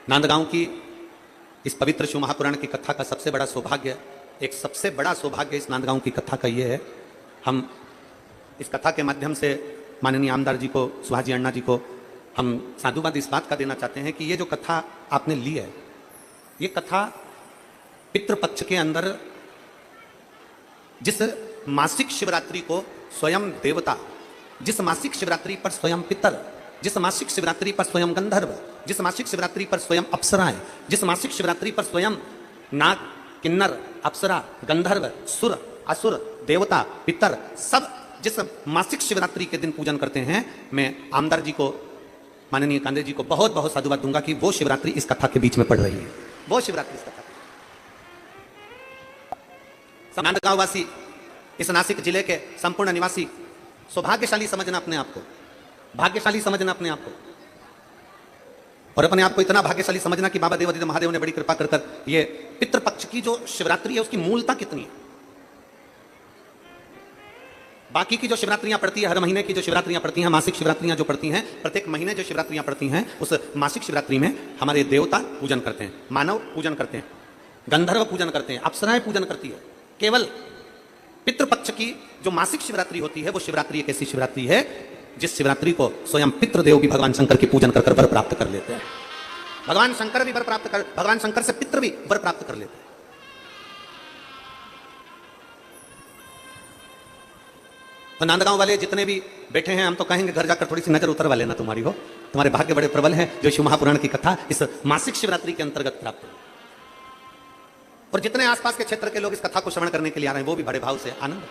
नांदगांव की इस पवित्र शिव महापुराण की कथा का सबसे बड़ा सौभाग्य, एक सबसे बड़ा सौभाग्य इस नांदगांव की कथा का ये है, हम इस कथा के माध्यम से माननीय आमदार जी को, सुहाजी अण्णा जी को हम साधुवाद इस बात का देना चाहते हैं कि ये जो कथा आपने ली है, ये कथा पितृपक्ष के अंदर जिस मासिक शिवरात्रि को स्वयं देवता, जिस मासिक शिवरात्रि पर स्वयं पितर, जिस मासिक शिवरात्रि पर स्वयं गंधर्व, जिस मासिक शिवरात्रि पर स्वयं अप्सराएं, जिस मासिक शिवरात्रि पर स्वयं नाग, किन्नर, अप्सरा, गंधर्व, सुर, असुर, देवता, पितर, सब जिस मासिक शिवरात्रि के दिन पूजन करते हैं, मैं आमदार जी को, माननीय कांदे जी को बहुत बहुत साधुवाद दूंगा कि वो शिवरात्रि इस कथा के बीच में पड़ रही है। वो शिवरात्रि इस कथा, नांदगांव वासी, इस नासिक जिले के संपूर्ण निवासी सौभाग्यशाली समझना अपने आप को, भाग्यशाली समझना अपने आप को, और अपने आप को इतना भाग्यशाली समझना कि बाबा देवादिदेव महादेव ने बड़ी कृपा कर कर ये पितृपक्ष की जो शिवरात्रि है उसकी मूलता कितनी है। बाकी की जो शिवरात्रियां पड़ती है, हर महीने की जो शिवरात्रियां पड़ती हैं, मासिक शिवरात्रियां जो पड़ती हैं, प्रत्येक महीने जो शिवरात्रियां पड़ती हैं, उस मासिक शिवरात्रि में हमारे देवता पूजन करते हैं, मानव पूजन करते हैं, गंधर्व पूजन करते हैं, अप्सराएं पूजन करती है। केवल पितृपक्ष की जो मासिक शिवरात्रि होती है, वो शिवरात्रि एक ऐसी शिवरात्रि है जिस शिवरात्रि को स्वयं पितृदेव भी भगवान शंकर की पूजन कर वर प्राप्त कर लेते हैं। भगवान शंकर भी वर प्राप्त कर, भगवान शंकर से पितृ भी वर प्राप्त कर लेते हैं। तो नांदगांव वाले जितने भी बैठे हैं, हम तो कहेंगे घर जाकर थोड़ी सी नजर उतरवा लेना तुम्हारी हो, तुम्हारे भाग्य बड़े प्रबल हैं जो शिव महापुराण की कथा इस मासिक शिवरात्रि के अंतर्गत प्राप्त हो। और जितने आसपास के क्षेत्र के लोग इस कथा को श्रवण करने के लिए आ रहे हैं, वो भी बड़े भाव से आनंद।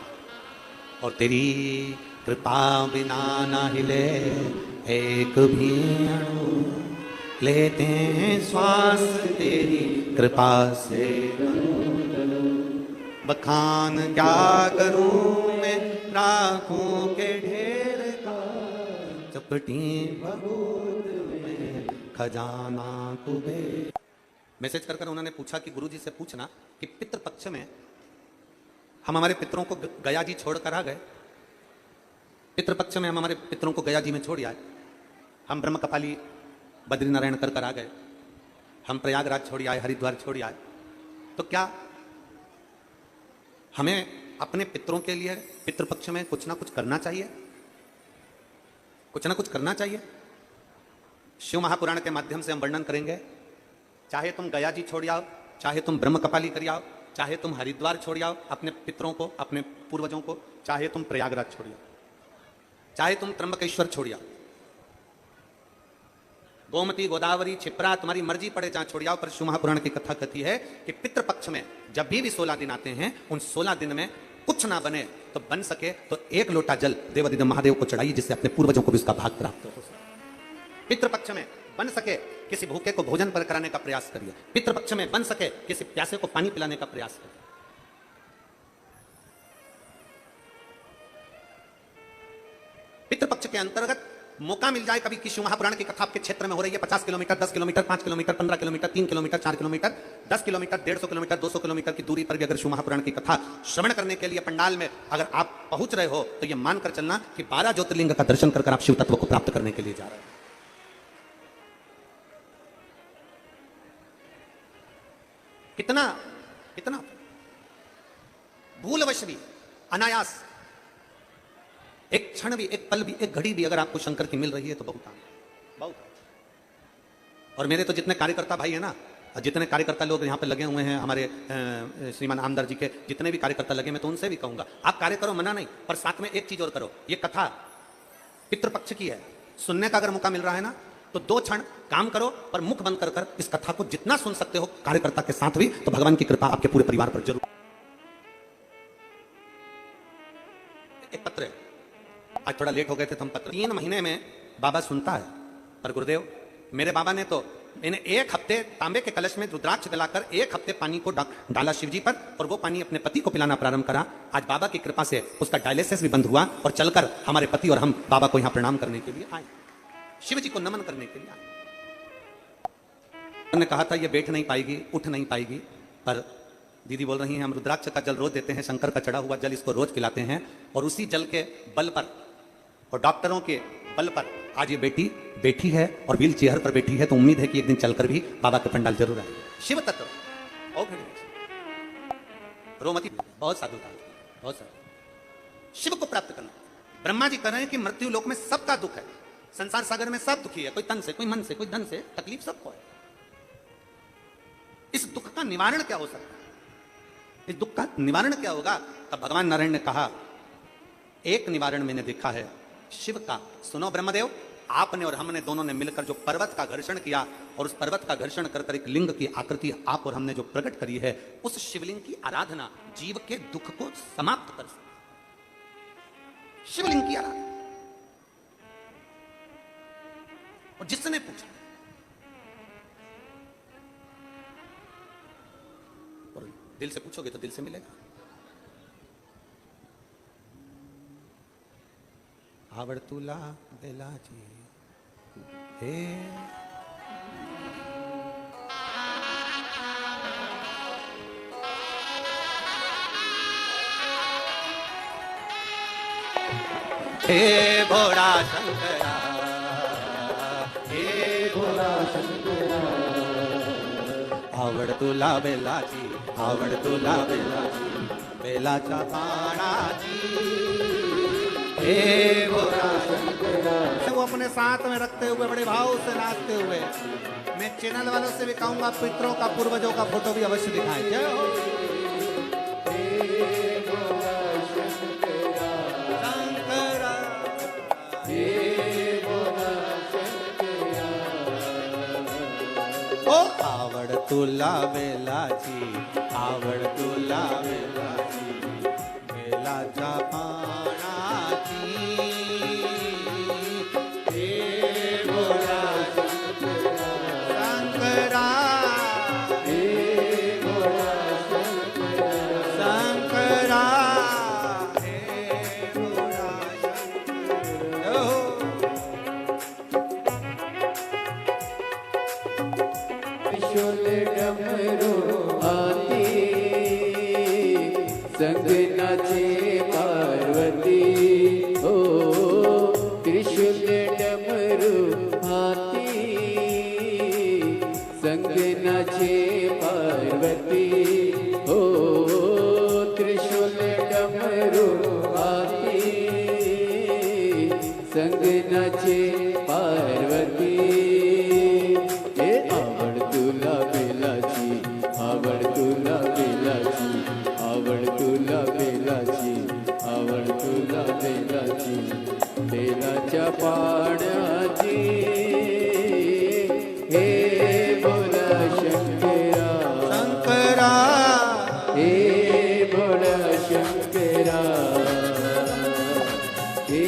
और तेरी कृपा बिना ना हिले एक भी अणु, लेते हैं श्वास तेरी कृपा से। बखान क्या करूं मैं राखों के ढेर का, चपटी भभूत में खजाना कुबेर। मैसेज कर उन्होंने पूछा कि गुरुजी से पूछना कि पितृपक्ष में हम हमारे पितरों को गया जी छोड़कर आ गए, पितृपक्ष में हम हमारे पितरों को गया जी में छोड़ आए, हम ब्रह्म कपाली बद्रीनारायण कर आ गए, हम प्रयागराज छोड़ आए, हरिद्वार छोड़ आए, तो क्या हमें अपने पितरों के लिए पितृपक्ष में कुछ ना कुछ करना चाहिए, कुछ ना कुछ करना चाहिए। शिव महापुराण के माध्यम से हम वर्णन करेंगे, चाहे तुम गया जी छोड़ आओ, चाहे तुम ब्रह्म कपाली कर आओ, चाहे तुम हरिद्वार छोड़ आओ अपने पितरों को, अपने पूर्वजों को, चाहे तुम प्रयागराज छोड़ आओ, चाहे तुम त्र्यंबकेश्वर छोड़ आओ, गोमती, गोदावरी, क्षिप्रा, तुम्हारी मर्जी पड़े जहां छोड़ आओ, पर शिव महापुराण की कथा कहती है कि पितृपक्ष में जब भी 16 दिन आते हैं, उन 16 दिन में कुछ ना बने तो बन सके तो एक लोटा जल देवादिदेव महादेव को चढ़ाइए, जिससे अपने पूर्वजों को भी उसका भाग प्राप्त हो। पितृपक्ष में बन सके किसी भूखे को भोजन पर कराने का प्रयास करिए, पितृपक्ष में बन सके किसी प्यासे को पानी पिलाने का प्रयास करिए। पितृपक्ष के अंतर्गत मौका मिल जाए कभी कि शिव महापुराण की कथा आपके क्षेत्र में हो रही है, 50 kilometre, 10 kilometre, 5 kilometre, 15 kilometre, 3 kilometre, 4 kilometre, 10 kilometre, 150 kilometre, 200 kilometre की दूरी पर भी अगर शिव महापुराण की कथा श्रवण करने के लिए पंडाल में अगर आप पहुंच रहे हो, तो यह मानकर चलना कि 12 ज्योतिर्लिंग का दर्शन कर आप शिव तत्व को प्राप्त करने के लिए जा रहे हैं। कितना कितना भूलवश भी, अनायास, एक क्षण भी, एक पल भी, एक घड़ी भी अगर आपको शंकर की मिल रही है तो बहुत बहुत। और मेरे तो जितने कार्यकर्ता भाई है ना, जितने कार्यकर्ता लोग यहाँ पे लगे हुए हैं, हमारे श्रीमान आमदार जी के जितने भी कार्यकर्ता लगे, मैं तो उनसे भी कहूंगा, आप कार्य करो, मना नहीं, पर साथ में एक चीज और करो। ये कथा पितृपक्ष की है, सुनने का अगर मौका मिल रहा है ना, तो 2 क्षण काम करो, पर मुख बंद कर कर इस कथा को जितना सुन सकते हो कार्यकर्ता के साथ भी, तो भगवान की कृपा आपके पूरे परिवार पर जरूर। एक पत्र है, आज थोड़ा लेट हो गए थे तो हम पत्र, 3 महीने में बाबा सुनता है, पर गुरुदेव मेरे बाबा ने तो इन्हें 1 हफ्ते तांबे के कलश में रुद्राक्ष दिलाकर 1 हफ्ते पानी को डाला शिवजी पर, और वो पानी अपने पति को पिलाना प्रारंभ करा। आज बाबा की कृपा से उसका डायलिसिस भी बंद हुआ, और चलकर हमारे पति और हम बाबा को यहां प्रणाम करने के लिए आए, शिव जी को नमन करने के लिए आए। उन्होंने कहा था ये बैठ नहीं पाएगी, उठ नहीं पाएगी, पर दीदी बोल रही हैं हम रुद्राक्ष का जल रोज देते हैं, शंकर का चढ़ा हुआ जल इसको रोज पिलाते हैं, और उसी जल के बल पर और डॉक्टरों के बल पर आज ये बेटी बैठी है और व्हील चेयर पर बैठी है, तो उम्मीद है कि एक दिन चलकर भी बाबा के पंडाल जरूर आए। शिव तत्व और रोमती बहुत साधु था, बहुत साधु। शिव को प्राप्त करना। ब्रह्मा जी कह रहे हैं कि मृत्यु लोक में सबका दुख है, संसार सागर में सब दुखी है, कोई तन से, कोई मन से, कोई धन से, तकलीफ सबको है। इस दुख का निवारण क्या हो सकता है? इस दुख का निवारण क्या होगा? तब भगवान नारायण ने कहा, एक निवारण मैंने देखा है शिव का। सुनो ब्रह्मदेव, आपने और हमने दोनों ने मिलकर जो पर्वत का घर्षण किया और उस पर्वत का घर्षण कर कर एक लिंग की आकृति आप और हमने जो प्रकट करी है, उस शिवलिंग की आराधना जीव के दुख को समाप्त कर सकती। शिवलिंग की आराधना। और जिसने पूछा और दिल से पूछोगे तो दिल से मिलेगा। आवड़ तुला बेलाची हे हे भोला शंकरा, हे भोला शंकरा, आवड़ तुला बेलाची, आवड़ तुला बेलाची, बेलाचा पाणाची, हे भोला शंकरा। वो अपने साथ में रखते हुए बड़े भाव से नाचते हुए, मैं चैनल वालों से भी कहूंगा पितरों का, पूर्वजों का फोटो भी अवश्य दिखाएं। जय हो। आवड़ तुला बेलाची, आवड़ तुला बेलाची, बेलाचा पाणाची, हे भोला शंकरा, हे भोला शंकरा, हे भोला शंकरा। डमरू हाथी संग नाचे पार्वती, ओ त्रिशूल डमरू हाथी संग नाचे पार्वती, ओ त्रिशूल डमरू हाथी संग नाचे पार्वती। आवड़ तुला बेलाची, आवड़ तुला बेलाची, आवड़ तुला बेलाची, आवड़ तुला बेलाची, बेलाच्या पाण्याची, हे भोला शंकरा, शंकरा, हे भोला शंकरा, हे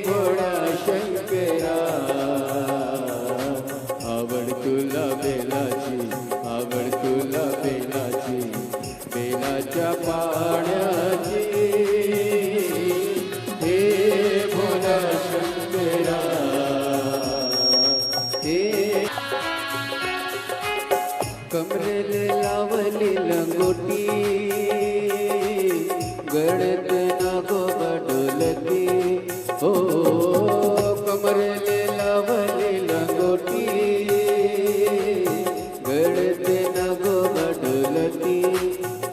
भोला शंकरा। आवड़ तुला बेलाची, आवड़ तुला बेलाची, बेलाच्या पाण्याची, हे भोला शंकरा, हे कमरेला लावली लंगोटी, गळ्यात नागोबा डोलती, हो कमरेला लावली लंगोटी, गळ्यात नागोबा डोलती,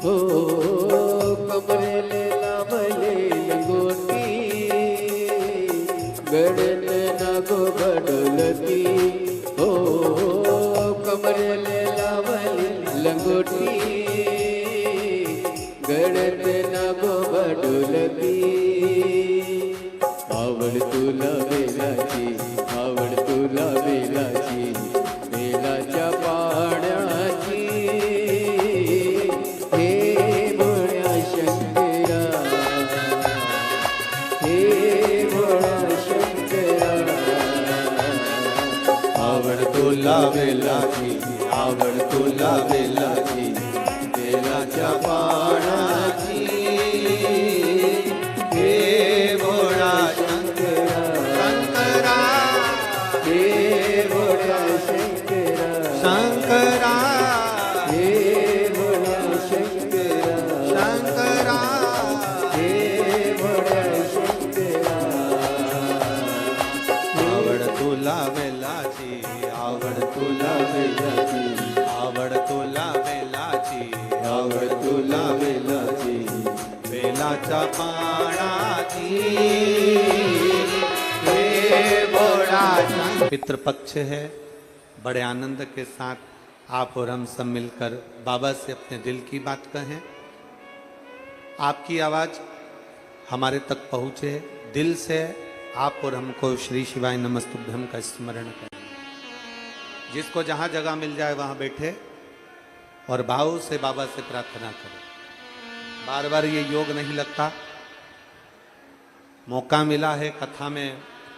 हो कमरेला लावली लंगोटी, गळ्यात नागोबा डोलती, हो कमरेला लावली लंगोटी, गळ्यात नागोबा डोलती। आवड़ तुला बेलाची, आवड़ तुला बेलाची, बेलाच्या पाण्याची, हे भोळ्या शंकरा, हे भोळ्या शंकरा। आवड़ तुला बेलाची, आवड़ तुला बेलाची, बेलाच्या पाणाची, हे भोळा शंकरा, शंकरा, हे भोळ्या शंकरा, शंकरा, हे भोळ्या शंकरा, शंकरा, हे भोळ्या शंकरा। आवड़ पाणाजी हे भोला शंकर। पितृपक्ष है, बड़े आनंद के साथ आप और हम सब मिलकर बाबा से अपने दिल की बात कहें। आपकी आवाज हमारे तक पहुंचे, दिल से आप और हमको श्री शिवाय नमस्तुभ्यम का स्मरण करें। जिसको जहां जगह मिल जाए वहां बैठे और भाव से बाबा से प्रार्थना करें। बार बार ये योग नहीं लगता, मौका मिला है कथा में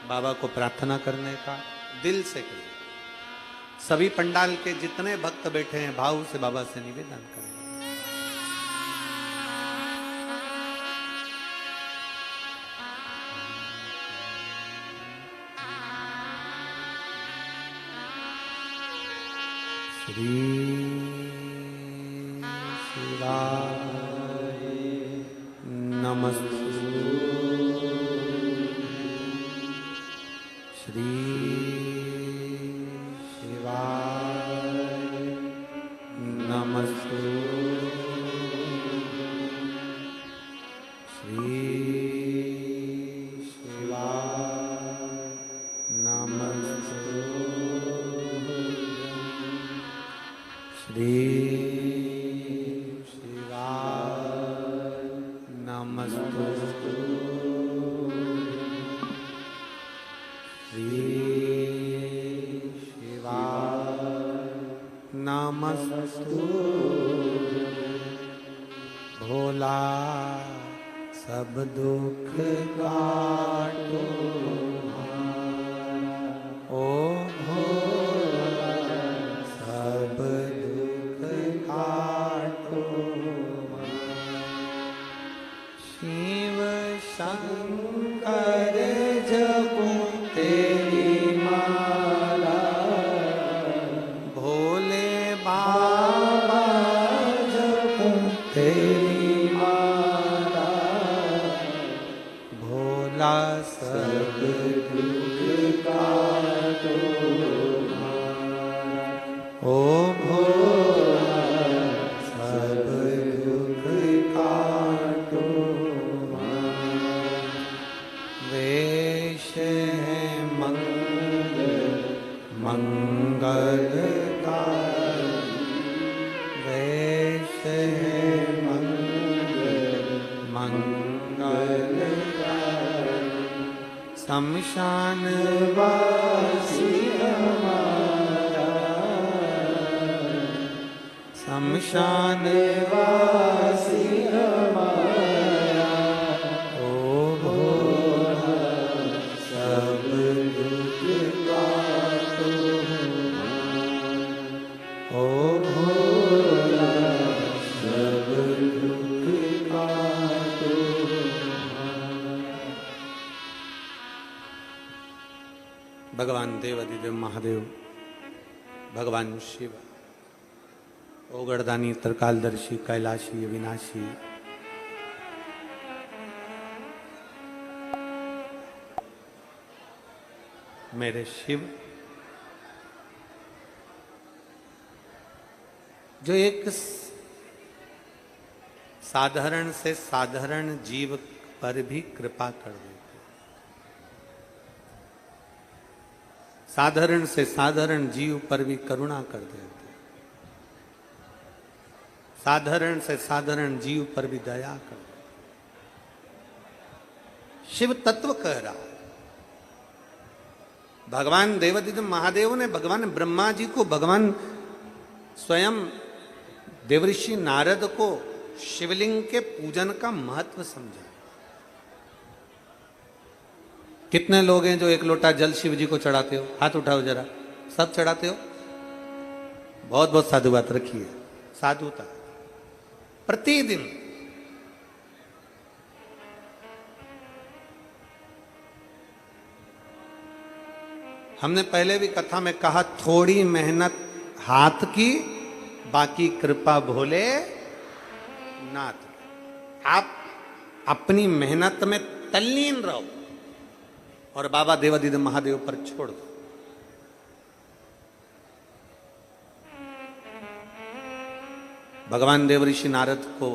बाबा को प्रार्थना करने का, दिल से करें। सभी पंडाल के जितने भक्त बैठे हैं भाव से बाबा से निवेदन करें। श्री शिवाय नमस्तु। श्री शिवाय नमस्तु। श्री शिवाय नमस्तु। श्री शिवाय नमस्तु। श्री शिवाय नमस्तु। भोला सब दुख काटो ओ भोला सब दुख काटो। शिव शंकर जपो तेरी माला, भोले बाबा जपो तेरी माला, भोला सब दुख काटो ओ भोला सब दुख काटो। वेश है मंगलकारी, वेश है मंगलकारी। शमशान वासी हमारा, शमशान वासी हमारा ओ भोला सब दुख काटो ओ भोला सब दुख काटो। भगवान देवाधिदेव महादेव, भगवान शिव, ओगड़दानी, त्रिकालदर्शी, कैलाशी, अविनाशी, मेरे शिव, जो एक साधारण से साधारण जीव पर भी कृपा कर देते, साधारण से साधारण जीव पर भी करुणा कर देते, साधारण से साधारण जीव पर भी दया कर देते। शिव तत्व कह रहा है। भगवान देवाधिदेव महादेव ने भगवान ब्रह्मा जी को, भगवान स्वयं देवऋषि नारद को शिवलिंग के पूजन का महत्व समझा। कितने लोग हैं जो एक लोटा जल शिव जी को चढ़ाते हो? हाथ उठाओ जरा। सब चढ़ाते हो? बहुत बहुत साधु बात रखिए, साधुता प्रतिदिन। हमने पहले भी कथा में कहा, थोड़ी मेहनत हाथ की, बाकी कृपा भोले नाथ। आप अपनी मेहनत में तल्लीन रहो और बाबा देवाधिदेव महादेव पर छोड़ दो। भगवान देवऋषि नारद को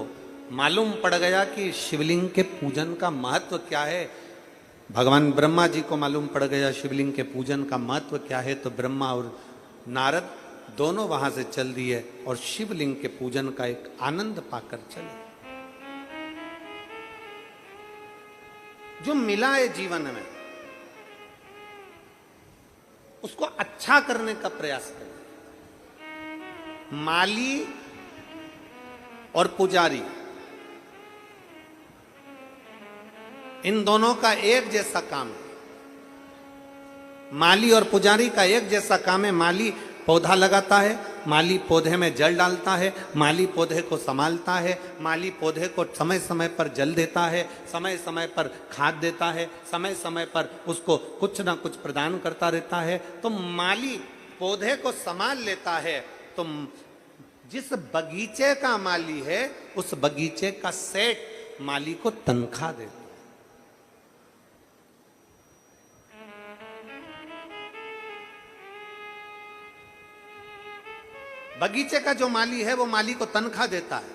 मालूम पड़ गया कि शिवलिंग के पूजन का महत्व क्या है। भगवान ब्रह्मा जी को मालूम पड़ गया शिवलिंग के पूजन का महत्व क्या है, तो ब्रह्मा और नारद दोनों वहां से चल दिए और शिवलिंग के पूजन का एक आनंद पाकर चले। जो मिला है जीवन में उसको अच्छा करने का प्रयास करें। माली और पुजारी इन दोनों का एक जैसा काम है। माली और पुजारी का एक जैसा काम है। माली पौधा लगाता है, माली पौधे में जल डालता है, माली पौधे को संभालता है, माली पौधे को समय समय पर जल देता है, समय समय पर खाद देता है, समय समय पर उसको कुछ ना कुछ प्रदान करता रहता है। तो माली पौधे को संभाल लेता है। तो जिस बगीचे का माली है उस बगीचे का सेठ माली को तनख्वाह देता है। बगीचे का जो माली है वो माली को तनख्वाह देता है।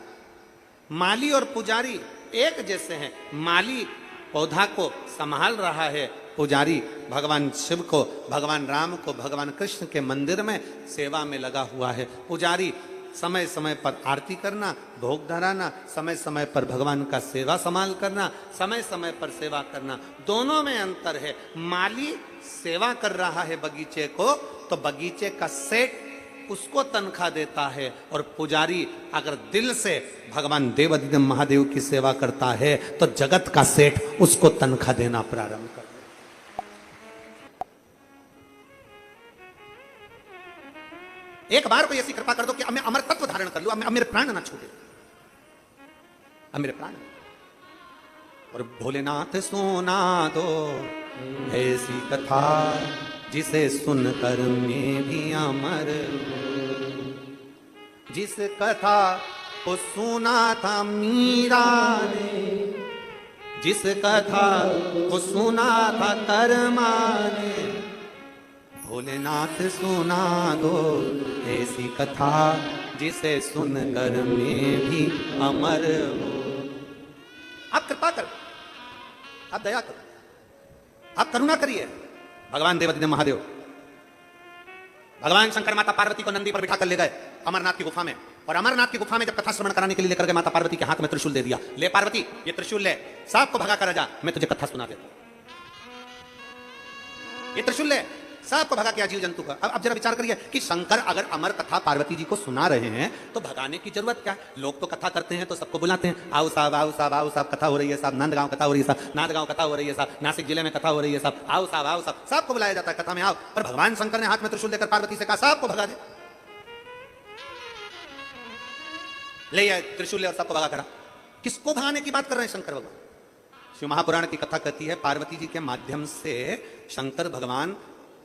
माली और पुजारी एक जैसे हैं। माली पौधा को संभाल रहा है, पुजारी भगवान शिव को, भगवान राम को, भगवान कृष्ण के मंदिर में सेवा में लगा हुआ है। पुजारी समय समय पर आरती करना, भोग धराना, समय समय पर भगवान का सेवा संभाल करना, समय समय पर सेवा करना, दोनों में अंतर है। माली सेवा कर रहा है बगीचे को तो बगीचे का सेठ उसको तनख्वाह देता है, और पुजारी अगर दिल से भगवान देवाधिदेव महादेव की सेवा करता है तो जगत का सेठ उसको तनख्वाह देना प्रारंभ कर। एक बार कोई ऐसी कृपा कर दो कि अब मैं अमर तत्व धारण कर लूं, अब मेरे प्राण ना छूटे, अब मेरे प्राण। और भोलेनाथ सुना दो ऐसी कथा जिसे सुनकर मैं भी अमर हूं। जिस कथा को सुना था मीरा ने, जिस कथा को सुना था कर्मा ने, भोलेनाथ सुना दो ऐसी कथा जिसे सुनकर मैं भी अमर हूं। आप कृपा करो, आप दया करो, आप करुणा करिए। भगवान देवाधिदेव महादेव, भगवान शंकर माता पार्वती को नंदी पर बिठाकर ले गए अमरनाथ की गुफा में, और अमरनाथ की गुफा में जब कथा श्रवण कराने के लिए लेकर गए माता पार्वती के हाथ में त्रिशूल दे दिया। ले पार्वती ये त्रिशूल ले, सांप को भगा कर जा, मैं तुझे कथा सुना देता। ये त्रिशूल ले, सांप को भगा के जीव जंतु का। अब जरा विचार करिए कि शंकर अगर अमर कथा पार्वती जी को सुना रहे हैं तो भगाने की जरूरत क्या है? लोग तो कथा करते हैं तो सबको बुलाते हैं, आओ साहब, आओ साहब, आओ साहब, कथा हो रही है साहब, नांदगांव कथा हो रही है साहब, नांदगांव कथा हो रही है साहब, नासिक जिले में कथा हो रही है साहब, आओ साहब, आओ साहब, सबको बुलाया जाता है कथा में आओ। पर भगवान शंकर ने हाथ में त्रिशूल लेकर पार्वती से कहा साहब को भगा दे। ले आए त्रिशूल और सबको भगा करा। किसको भगाने की बात कर रहे हैं शंकर भगवान? शिव महापुराण की कथा कहती है पार्वती जी के माध्यम से शंकर भगवान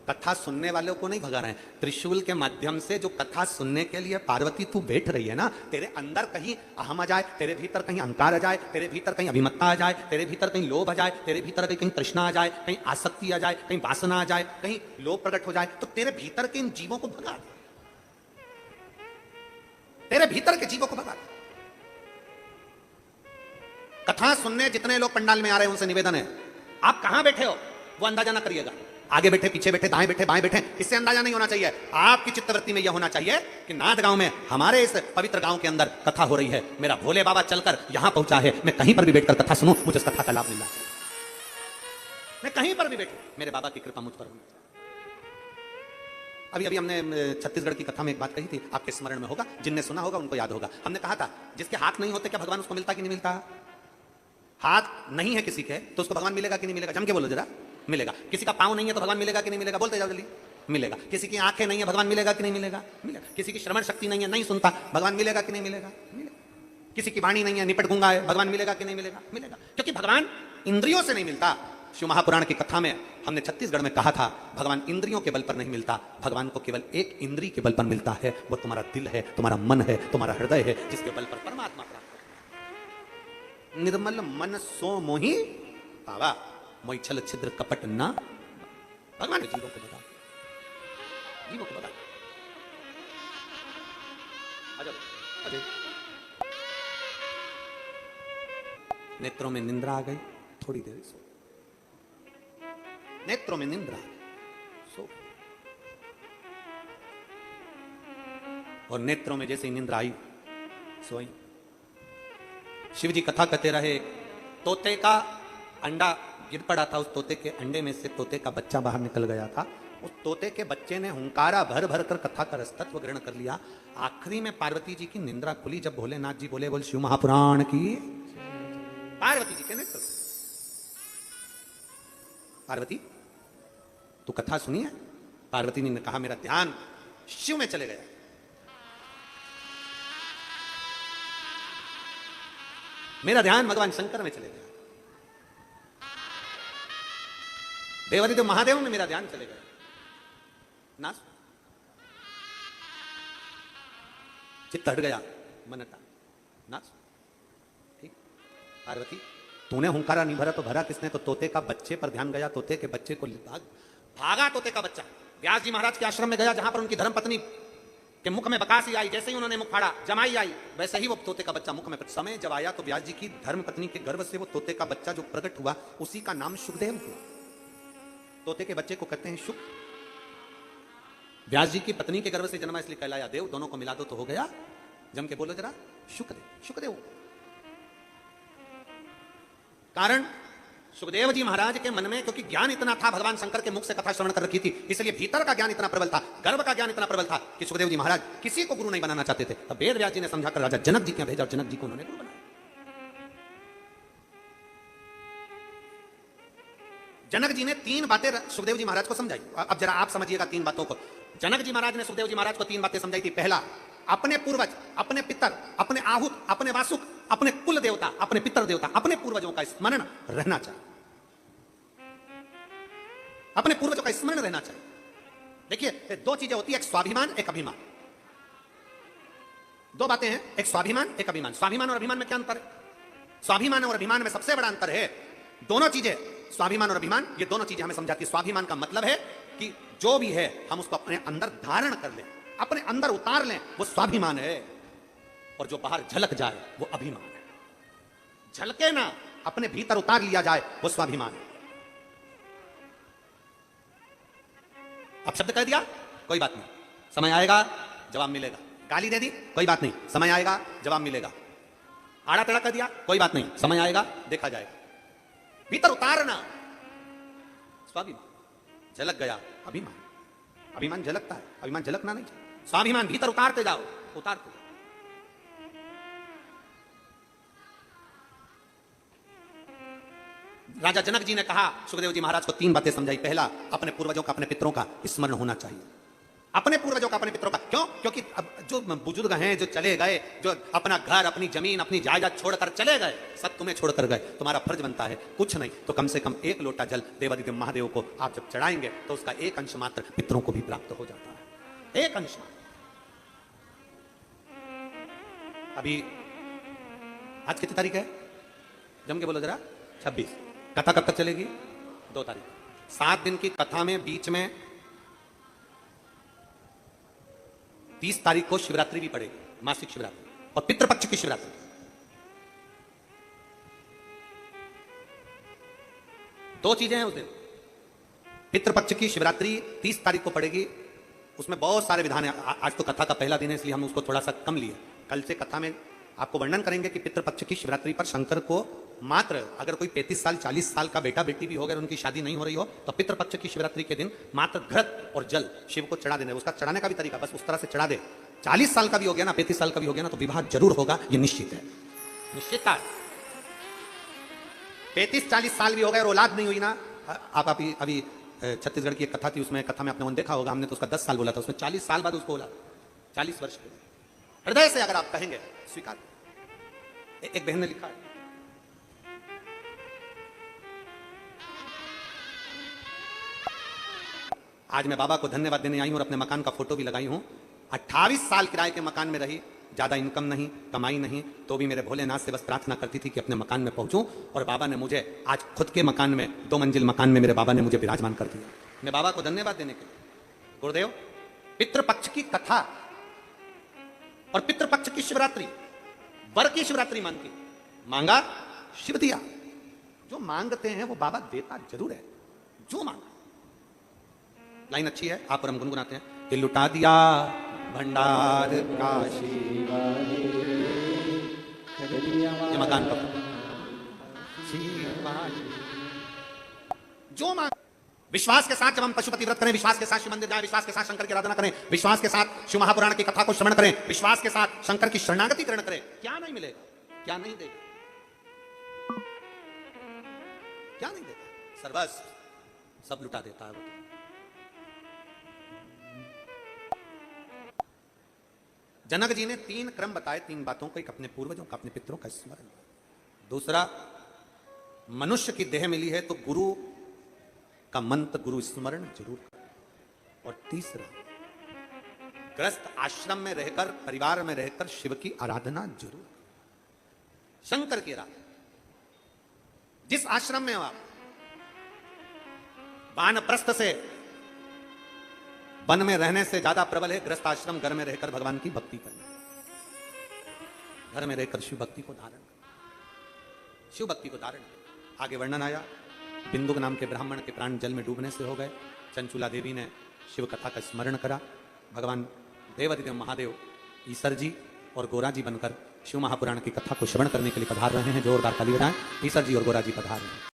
कथा सुनने वालों को नहीं भगा रहे हैं। त्रिशूल के माध्यम से जो कथा सुनने के लिए पार्वती तू बैठ रही है ना, तेरे अंदर कहीं अहम आ जाए, तेरे भीतर कहीं अहंकार आ जाए, तेरे भीतर कहीं अभिमत्ता आ जाए, तेरे भीतर कहीं लोभ आ जाए, तेरे भीतर कहीं तृष्णा आ जाए, कहीं आसक्ति आ जाए, कहीं वासना आ जाए, कहीं लोभ प्रकट हो जाए, तो तेरे भीतर के इन जीवों को भगा दे, तेरे भीतर के जीवों को भगा दे। कथा सुनने जितने लोग पंडाल में आ रहे हैं उनसे निवेदन है, आप कहां बैठे हो वो अंदाजा ना करिएगा। आगे बैठे, पीछे बैठे, दाएं बैठे, बाएं बैठे, इससे अंदाजा नहीं होना चाहिए। आपकी चित्तवृत्ति में यह होना चाहिए कि नांदगांव में, हमारे इस पवित्र गांव के अंदर कथा हो रही है, मेरा भोले बाबा चलकर यहां पहुंचा है, मैं कहीं पर भी बैठकर कथा सुनूं, मुझे इस कथा का लाभ मिला। मैं कहीं पर भी बैठूं, मेरे बाबा की कृपा मुझ पर होनी। अभी अभी हमने छत्तीसगढ़ की कथा में एक बात कही थी, आपके स्मरण में होगा, जिनने सुना होगा उनको याद होगा। हमने कहा था जिसके हाथ नहीं होते क्या भगवान उसको मिलता कि नहीं मिलता? हाथ नहीं है किसी के तो उसको भगवान मिलेगा कि नहीं मिलेगा? जम के बोलो जरा। मिलेगा। किसी का पांव नहीं है तो भगवान मिलेगा कि नहीं मिलेगा? बोलते जाओ जल्दी। मिलेगा। किसी की आंखें नहीं है, भगवान मिलेगा कि नहीं मिलेगा? मिलेगा। किसी की श्रवण शक्ति नहीं है, नहीं सुनता, भगवान मिलेगा कि नहीं मिलेगा? मिलेगा। किसी की वाणी नहीं है, निपट गूंगा है, भगवान मिलेगा कि नहीं मिलेगा? मिलेगा। क्योंकि भगवान इंद्रियों से नहीं मिलता। शिव महापुराण की कथा में हमने छत्तीसगढ़ में कहा था भगवान इंद्रियों के बल पर नहीं मिलता, भगवान को केवल एक इंद्री के बल पर मिलता है, वो तुम्हारा दिल है, तुम्हारा मन है, तुम्हारा हृदय है, जिसके बल पर परमात्मा प्राप्त है। निर्मल मन सो मोहि पावा, मोहि छल छिद्र कपट ना। भगवान ने जीवों को बता, जीवों को बता। नेत्रों में निंद्रा आ गई, थोड़ी देर सो, नेत्रों में निंद्रा सो, और नेत्रों में जैसे ही निंद्रा आई सोई। शिव जी कथा कहते रहे, तोते का अंडा गिर पड़ा था, उस तोते के अंडे में से तोते का बच्चा बाहर निकल गया था। उस तोते के बच्चे ने हुंकारा भर भर कर कथा का रसतत्व ग्रहण कर लिया। आखिरी में पार्वती जी की निंद्रा खुली जब भोलेनाथ जी बोले, बोल शिव महापुराण की। पार्वती जी के नेत्र, पार्वती तू कथा सुनी है? पार्वती ने कहा मेरा ध्यान शिव में चले गया। मेरा ध्यान भगवान शंकर में चले गया, देवादिदेव महादेव में मेरा ध्यान चले गया। नास चित्त हट गया, मन हटा, नास। ठीक पार्वती, तूने हुंकारा नहीं भरा तो भरा किसने? तो तोते का बच्चे पर ध्यान गया, तोते के बच्चे को भागा तोते का बच्चा। व्यास जी महाराज के आश्रम में गया, जहां पर उनकी धर्मपत्नी के मुख में बकासी आई। जैसे ही उन्होंने मुख फाड़ा, जमाई आई, वैसे ही वो तोते का बच्चा मुख में। समय जब आया तो व्यास जी की धर्मपत्नी के गर्भ से वो तोते का बच्चा जो प्रकट हुआ, उसी का नाम शुकदेव हुआ। तोते के बच्चे को कहते हैं शुक। व्यास जी की पत्नी के गर्भ से जन्मा, इसलिए कहलाया देव। दोनों को मिला दो तो हो गया, जम के बोलो जरा, शुकदेव। शुकदेव कारण सुखदेव जी महाराज के मन में, क्योंकि ज्ञान इतना था, भगवान शंकर के मुख से कथा श्रवण कर रखी थी, इसलिए भीतर का ज्ञान इतना प्रबल था, गर्भ का ज्ञान इतना प्रबल था कि सुखदेव जी महाराज किसी को गुरु नहीं बनाना चाहते थे। तब वेद व्यास जी ने समझाकर राजा जनक जी के भेजा और जनक जी को उन्होंने गुरु बनाया। जनक जी ने 3 बातें सुखदेव जी महाराज को समझाई। अब जरा आप समझिएगा 3 बातों को। जनक जी महाराज ने सुखदेव जी महाराज को 3 बातें समझाई थी। पहला, अपने पूर्वज, अपने पितर, अपने आहूत, अपने वासुक, अपने कुल देवता, अपने पितर देवता, अपने पूर्वजों का स्मरण रहना चाहिए। अपने पूर्वजों का स्मरण रहना चाहिए। देखिए 2 चीजें होती है, एक स्वाभिमान, एक अभिमान। 2 बातें हैं, एक स्वाभिमान, एक अभिमान। स्वाभिमान और अभिमान में क्या अंतर है? स्वाभिमान और अभिमान में सबसे बड़ा अंतर है, दोनों चीजें, स्वाभिमान और अभिमान, ये दोनों चीजें हमें समझाती है। स्वाभिमान का मतलब है कि जो भी है हम उसको अपने अंदर धारण कर लें, अपने अंदर उतार लें, वो स्वाभिमान है। और जो बाहर झलक जाए वो अभिमान है। झलके ना, अपने भीतर उतार लिया जाए वो स्वाभिमान है। अब शब्द कह दिया, कोई बात नहीं, समय आएगा जवाब मिलेगा। गाली दे दी, कोई बात नहीं, समय आएगा जवाब मिलेगा। आड़ा टेढ़ा कर दिया, कोई बात नहीं, समय आएगा देखा जाएगा। भीतर उतारना स्वाभिमान, झलक गया अभिमान। अभिमान झलकता है, अभिमान झलकना नहीं चाहिए। स्वाभिमान भीतर उतारते जाओ, उतारते जाओ। राजा जनक जी ने कहा सुखदेव जी महाराज को 3 बातें समझाई। पहला, अपने पूर्वजों का, अपने पितरों का स्मरण होना चाहिए। अपने पूर्वजों का, अपने पितरों का। क्यों? क्योंकि अब जो बुजुर्ग हैं, जो चले गए, जो अपना घर, अपनी जमीन, अपनी जायदाद छोड़कर चले गए, सब तुम्हें छोड़कर गए, तुम्हारा फर्ज बनता है कुछ नहीं तो कम से कम 1 लोटा जल देवादिदेव महादेव को आप जब चढ़ाएंगे तो उसका 1 अंश मात्र पितरों को भी प्राप्त हो जाता है। 1 अंश मात्र। अभी आज कितनी तारीख है? जम के बोलो जरा। 26। कथा कब तक चलेगी? 2 तारीख। 7 दिन की कथा में बीच में 30 तारीख को शिवरात्रि भी पड़ेगी, मासिक शिवरात्रि, और पितृपक्ष की शिवरात्रि। दो चीजें हैं उस दिन। पितृपक्ष की शिवरात्रि 30 तारीख को पड़ेगी, उसमें बहुत सारे विधान है। आज तो कथा का पहला दिन है इसलिए हम उसको थोड़ा सा कम लिए। कल से कथा में आपको वर्णन करेंगे कि पितृपक्ष की शिवरात्रि पर शंकर को मात्र, अगर कोई 35 साल 40 साल का बेटा बेटी भी हो गए, उनकी शादी नहीं हो रही हो, तो पितृपक्ष की शिवरात्रि के दिन मात्र घृत और जल शिव को चढ़ा देना। उसका चढ़ाने का भी तरीका बस उस तरह से चढ़ा दे। 40 साल का भी हो गया ना, 35 साल का भी हो गया ना, तो विवाह जरूर होगा, ये निश्चित है, निश्चित है। 35-40 साल भी हो गए और औलाद नहीं हुई ना, आप अभी छत्तीसगढ़ की एक कथा थी, उसमें कथा में आपने देखा होगा, हमने तो उसका 10 साल बोला था, उसमें 40 साल बाद उसको बोला, 40 वर्ष के हृदय से अगर आप कहेंगे स्वीकार। एक बहन ने लिखा है, आज मैं बाबा को धन्यवाद देने आई हूं और अपने मकान का फोटो भी लगाई हूं। 28 साल किराए के मकान में रही, ज्यादा इनकम नहीं, कमाई नहीं, तो भी मेरे भोलेनाथ से बस प्रार्थना करती थी कि अपने मकान में पहुंचूं, और बाबा ने मुझे आज खुद के मकान में, 2 मंजिल मकान में मेरे बाबा ने मुझे विराजमान कर दिया। मैं बाबा को धन्यवाद देने के लिए। गुरुदेव, पितृपक्ष की कथा और पितृपक्ष की शिवरात्रि, वर की शिवरात्रि मांगा, शिव दिया। जो मांगते हैं वो बाबा देता जरूर है, जो मांगा। लाइन अच्छी है, आप और हम गुनगुनाते हैं कि लुटा दिया भंडार काशी, ये मकान का जो मांग। विश्वास के साथ जब हम पशुपति व्रत करें, विश्वास के साथ शिव मंदिर जाएं, विश्वास के साथ शंकर की आराधना करें, विश्वास के साथ शिव महापुराण की कथा को श्रवण करें, विश्वास के साथ शंकर की शरणागति ग्रहण करें, क्या नहीं मिलेगा, क्या नहीं देगा, क्या नहीं देता, सर्वस्व सब लुटा देता है वो। जनक जी ने 3 क्रम बताए, 3 बातों को, एक अपने पूर्वजों का, अपने पितरों का स्मरण, दूसरा मनुष्य की देह मिली है तो गुरु का मंत्र, गुरु स्मरण जरूर, और तीसरा ग्रस्त आश्रम में रहकर, परिवार में रहकर शिव की आराधना जरूर, शंकर की आराधना। जिस आश्रम में हो आप, वानप्रस्थ से, वन में रहने से ज्यादा प्रबल है ग्रस्त आश्रम, घर में रहकर भगवान की भक्ति करना, घर में रहकर शिव भक्ति को धारण करना, शिव भक्ति को धारण करना। आगे वर्णन आया, बिंदुक नाम के ब्राह्मण के प्राण जल में डूबने से हो गए, चंचुला देवी ने शिव कथा का स्मरण करा, भगवान देवाधिदेव महादेव ईसर जी और गोरा जी बनकर शिव महापुराण की कथा को श्रवण करने के लिए पधार रहे हैं। जोरदार ताली बजाएं, ईसर जी और गोरा जी पधार रहे हैं।